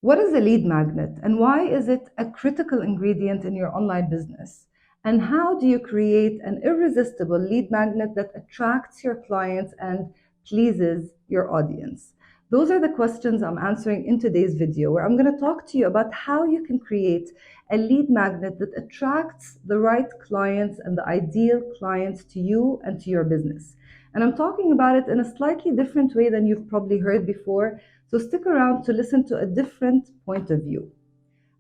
What is a lead magnet and why is it a critical ingredient in your online business? And how do you create an irresistible lead magnet that attracts your clients and pleases your audience? Those are the questions I'm answering in today's video, where I'm going to talk to you about how you can create a lead magnet that attracts the right clients and the ideal clients to you and to your business. And I'm talking about it in a slightly different way than you've probably heard before, so stick around to listen to a different point of view.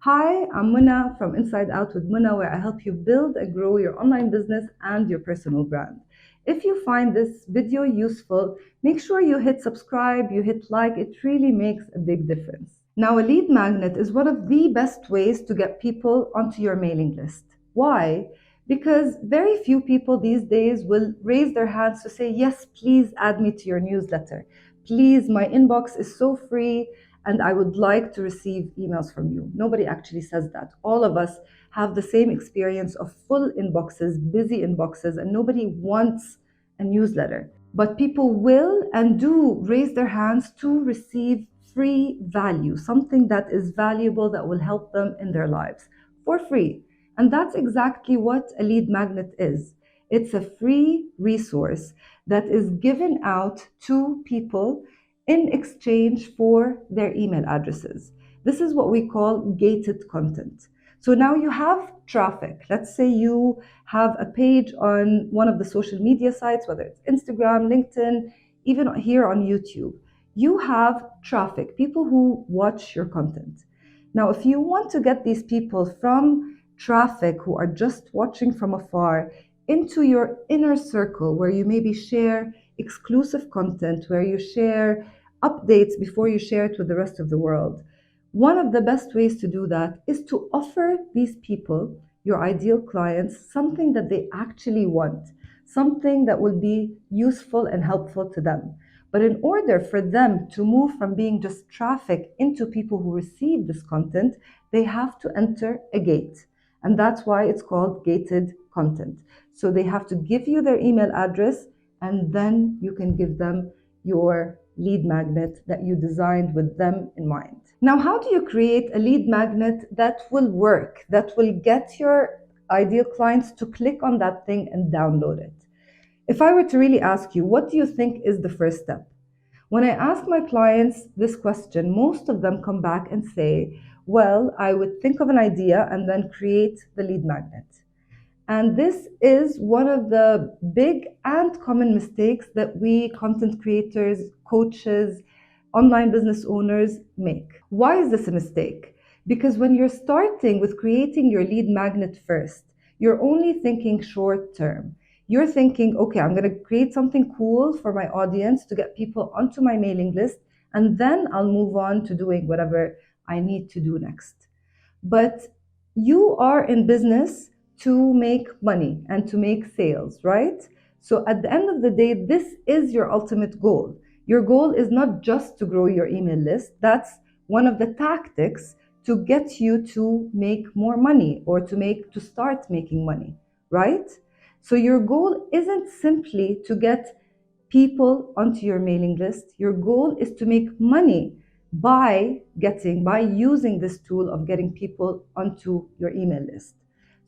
Hi, I'm Muna from Inside Out with Muna, where I help you build and grow your online business and your personal brand. If you find this video useful, make sure you hit subscribe, you hit like, it really makes a big difference. Now, a lead magnet is one of the best ways to get people onto your mailing list. Why? Because very few people these days will raise their hands to say, yes, please add me to your newsletter. Please, my inbox is so free and I would like to receive emails from you. Nobody actually says that. All of us have the same experience of full inboxes, busy inboxes, and nobody wants a newsletter. But people will and do raise their hands to receive free value, something that is valuable that will help them in their lives for free. And that's exactly what a lead magnet is. It's a free resource that is given out to people in exchange for their email addresses. This is what we call gated content. So now you have traffic. Let's say you have a page on one of the social media sites, whether it's Instagram, LinkedIn, even here on YouTube. You have traffic, people who watch your content. Now, if you want to get these people from traffic who are just watching from afar into your inner circle, where you maybe share exclusive content, where you share updates before you share it with the rest of the world. One of the best ways to do that is to offer these people, your ideal clients, something that they actually want, something that will be useful and helpful to them. But in order for them to move from being just traffic into people who receive this content, they have to enter a gate. And that's why it's called gated content. So they have to give you their email address, and then you can give them your lead magnet that you designed with them in mind. Now, how do you create a lead magnet that will work, that will get your ideal clients to click on that thing and download it? If I were to really ask you, what do you think is the first step? When I ask my clients this question, most of them come back and say, well, I would think of an idea and then create the lead magnet. And this is one of the big and common mistakes that we content creators, coaches, online business owners make. Why is this a mistake? Because when you're starting with creating your lead magnet first, you're only thinking short term. You're thinking, okay, I'm going to create something cool for my audience to get people onto my mailing list, and then I'll move on to doing whatever I need to do next. But you are in business to make money and to make sales, right? So at the end of the day, this is your ultimate goal. Your goal is not just to grow your email list. That's one of the tactics to get you to make more money or to start making money, right? So your goal isn't simply to get people onto your mailing list. Your goal is to make money by using this tool of getting people onto your email list.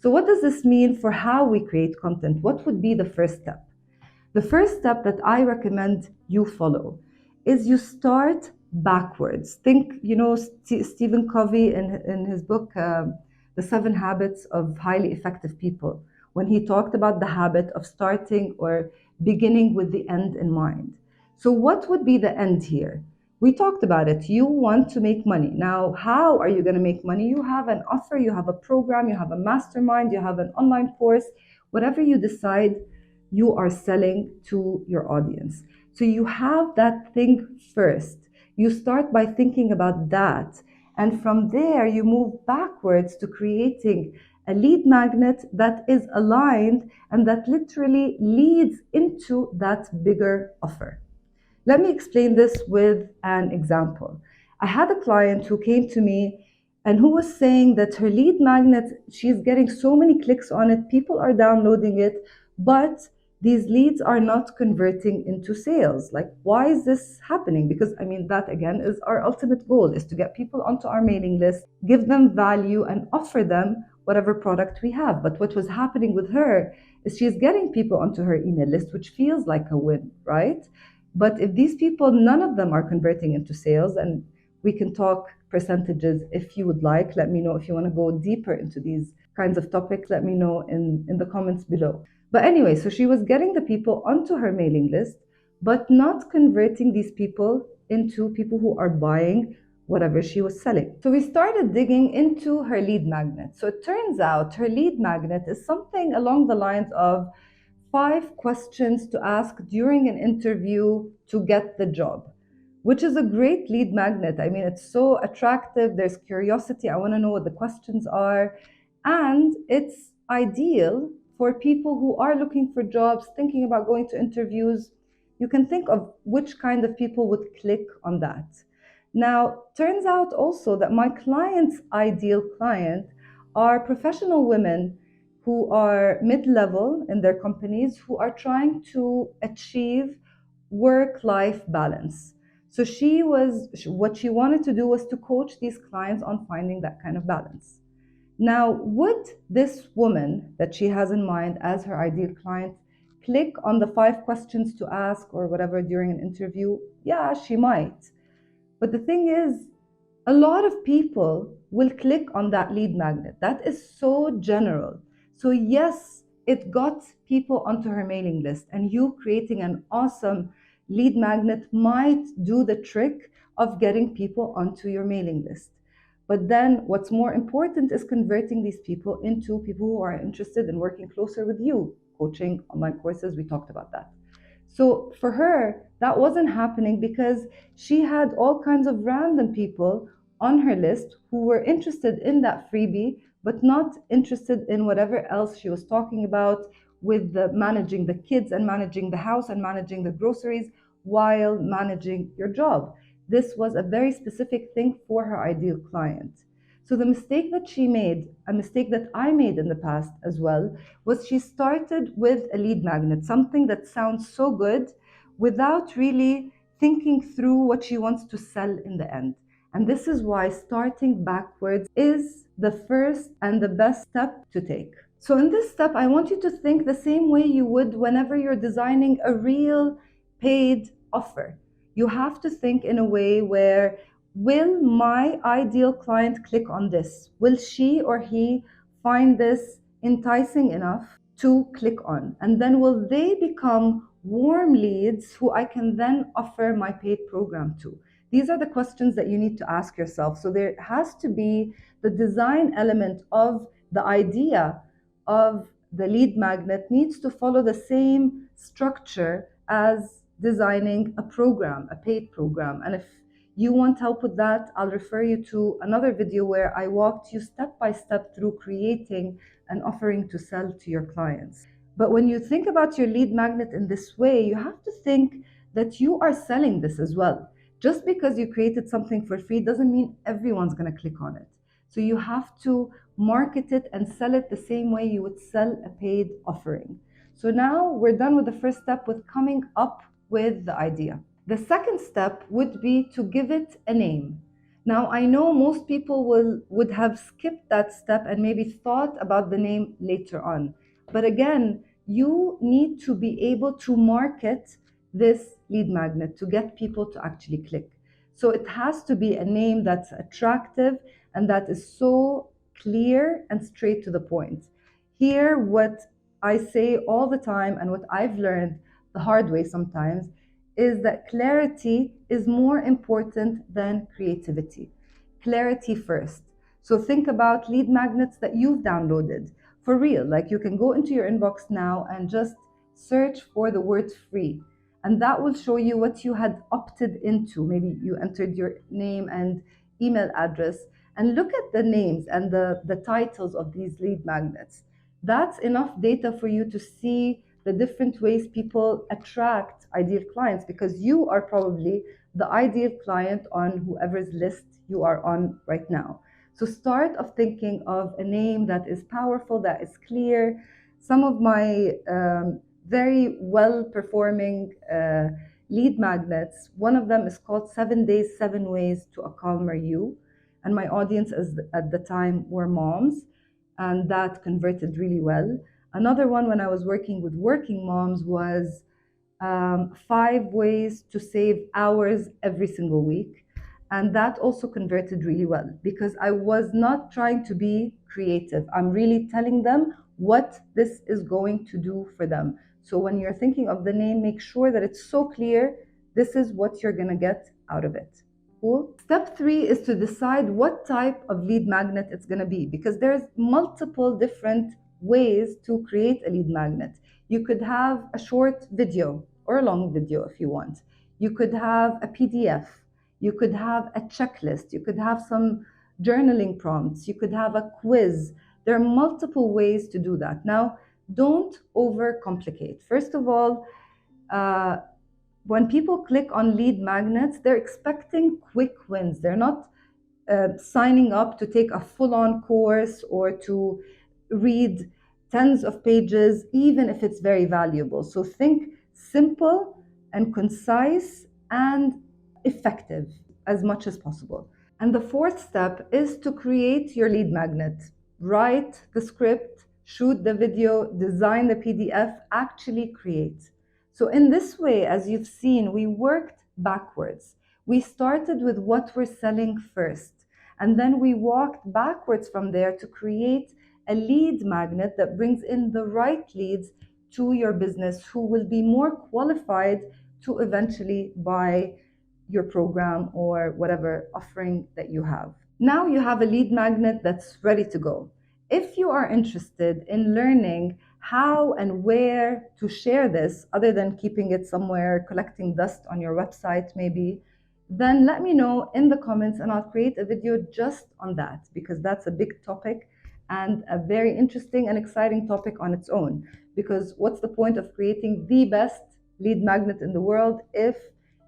So what does this mean for how we create content? What would be the first step? The first step that I recommend you follow is you start backwards. Think, Stephen Covey in his book, The 7 Habits of Highly Effective People, when he talked about the habit of starting or beginning with the end in mind. So what would be the end here? We talked about it. You want to make money. Now, how are you going to make money? You have an offer, you have a program, you have a mastermind, you have an online course, whatever you decide, you are selling to your audience. So you have that thing first. You start by thinking about that. And from there, you move backwards to creating a lead magnet that is aligned and that literally leads into that bigger offer. Let me explain this with an example. I had a client who came to me and who was saying that her lead magnet, she's getting so many clicks on it, people are downloading it, but these leads are not converting into sales. Like, why is this happening? Because I mean, that again is our ultimate goal, is to get people onto our mailing list, give them value, and offer them whatever product we have. But what was happening with her is she's getting people onto her email list, which feels like a win, right? But if these people, none of them are converting into sales, and we can talk percentages if you would like. Let me know if you want to go deeper into these kinds of topics. Let me know in the comments below. But anyway, so she was getting the people onto her mailing list, but not converting these people into people who are buying whatever she was selling. So we started digging into her lead magnet. So it turns out her lead magnet is something along the lines of 5 questions to ask during an interview to get the job, which is a great lead magnet. I mean, it's so attractive. There's curiosity. I want to know what the questions are. And it's ideal for people who are looking for jobs, thinking about going to interviews. You can think of which kind of people would click on that. Now, turns out also that my client's ideal client are professional women who are mid-level in their companies, who are trying to achieve work-life balance. So what she wanted to do was to coach these clients on finding that kind of balance. Now, would this woman that she has in mind as her ideal client click on the 5 questions to ask or whatever during an interview? Yeah, she might. But the thing is, a lot of people will click on that lead magnet. That is so general. So, yes, it got people onto her mailing list, and you creating an awesome lead magnet might do the trick of getting people onto your mailing list. But then, what's more important is converting these people into people who are interested in working closer with you, coaching, online courses. We talked about that. So for her, that wasn't happening because she had all kinds of random people on her list who were interested in that freebie, but not interested in whatever else she was talking about with managing the kids and managing the house and managing the groceries while managing your job. This was a very specific thing for her ideal client. So the mistake that she made, a mistake that I made in the past as well, was she started with a lead magnet, something that sounds so good without really thinking through what she wants to sell in the end. And this is why starting backwards is the first and the best step to take. So in this step, I want you to think the same way you would whenever you're designing a real paid offer. You have to think in a way where, will my ideal client click on this? Will she or he find this enticing enough to click on? And then will they become warm leads who I can then offer my paid program to? These are the questions that you need to ask yourself. So there has to be the design element of the idea of the lead magnet needs to follow the same structure as designing a program, a paid program. And if you want help with that, I'll refer you to another video where I walked you step by step through creating an offering to sell to your clients. But when you think about your lead magnet in this way, you have to think that you are selling this as well. Just because you created something for free doesn't mean everyone's going to click on it. So you have to market it and sell it the same way you would sell a paid offering. So now we're done with the first step with coming up with the idea. The second step would be to give it a name. Now, I know most people would have skipped that step and maybe thought about the name later on. But again, you need to be able to market this lead magnet to get people to actually click. So it has to be a name that's attractive and that is so clear and straight to the point. Here, what I say all the time and what I've learned the hard way sometimes is that clarity is more important than creativity. Clarity first. So think about lead magnets that you've downloaded for real. Like, you can go into your inbox now and just search for the word free. And that will show you what you had opted into. Maybe you entered your name and email address, and look at the names and the titles of these lead magnets. That's enough data for you to see the different ways people attract ideal clients, because you are probably the ideal client on whoever's list you are on right now. So start of thinking of a name that is powerful, that is clear. Some of my very well performing lead magnets. One of them is called 7 Days, 7 Ways to a Calmer You. And my audience at the time were moms, and that converted really well. Another one, when I was working with working moms, was 5 ways to save hours every single week. And that also converted really well because I was not trying to be creative. I'm really telling them what this is going to do for them. So when you're thinking of the name, make sure that it's so clear this is what you're going to get out of it. Cool. Step 3 is to decide what type of lead magnet it's going to be because there's multiple different ways to create a lead magnet. You could have a short video or a long video if you want. You could have a PDF. You could have a checklist. You could have some journaling prompts. You could have a quiz. There are multiple ways to do that. Now, don't overcomplicate. First of all, uh, when people click on lead magnets, they're expecting quick wins. They're not signing up to take a full on course or to read tens of pages, even if it's very valuable. So think simple and concise and effective as much as possible. And the fourth step is to create your lead magnet. Write the script, shoot the video, design the PDF, actually create. So, in this way, as you've seen, we worked backwards. We started with what we're selling first, and then we walked backwards from there to create a lead magnet that brings in the right leads to your business who will be more qualified to eventually buy your program or whatever offering that you have. Now you have a lead magnet that's ready to go. If you are interested in learning how and where to share this, other than keeping it somewhere, collecting dust on your website, maybe, then let me know in the comments and I'll create a video just on that because that's a big topic and a very interesting and exciting topic on its own. Because what's the point of creating the best lead magnet in the world if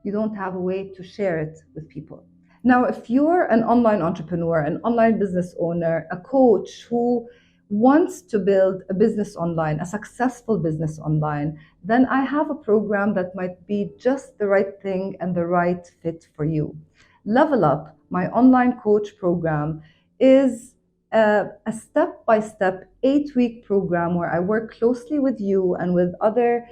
you don't have a way to share it with people? Now, if you're an online entrepreneur, an online business owner, a coach who wants to build a business online, a successful business online, then I have a program that might be just the right thing and the right fit for you. Level Up, my online coach program, is a step-by-step 8-week program where I work closely with you and with other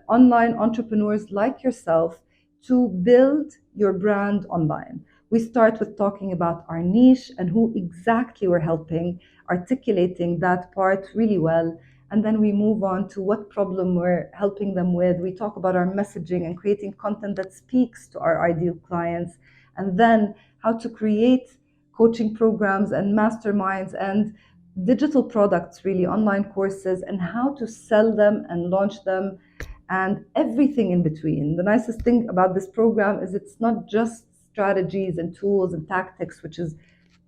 online entrepreneurs like yourself to build your brand online. We start with talking about our niche and who exactly we're helping, articulating that part really well. And then we move on to what problem we're helping them with. We talk about our messaging and creating content that speaks to our ideal clients. And then how to create coaching programs and masterminds and digital products, really online courses, and how to sell them and launch them and everything in between. The nicest thing about this program is it's not just strategies and tools and tactics, which is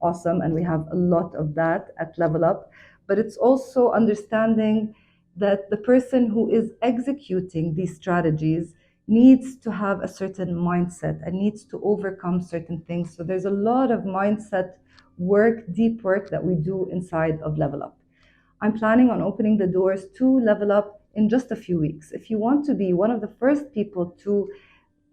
awesome, and we have a lot of that at Level Up, but it's also understanding that the person who is executing these strategies needs to have a certain mindset and needs to overcome certain things. So there's a lot of mindset work, deep work that we do inside of Level Up. I'm planning on opening the doors to Level Up in just a few weeks. If you want to be one of the first people to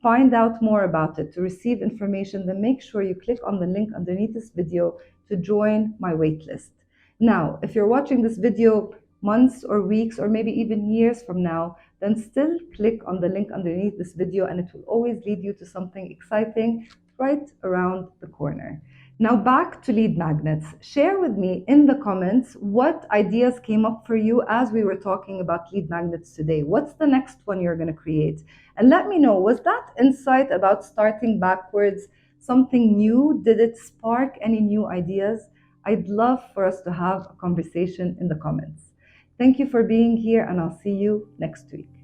find out more about it, to receive information, then make sure you click on the link underneath this video to join my waitlist. Now, if you're watching this video months or weeks or maybe even years from now, then still click on the link underneath this video and it will always lead you to something exciting right around the corner. Now back to lead magnets. Share with me in the comments what ideas came up for you as we were talking about lead magnets today. What's the next one you're going to create? And let me know, was that insight about starting backwards something new? Did it spark any new ideas? I'd love for us to have a conversation in the comments. Thank you for being here and I'll see you next week.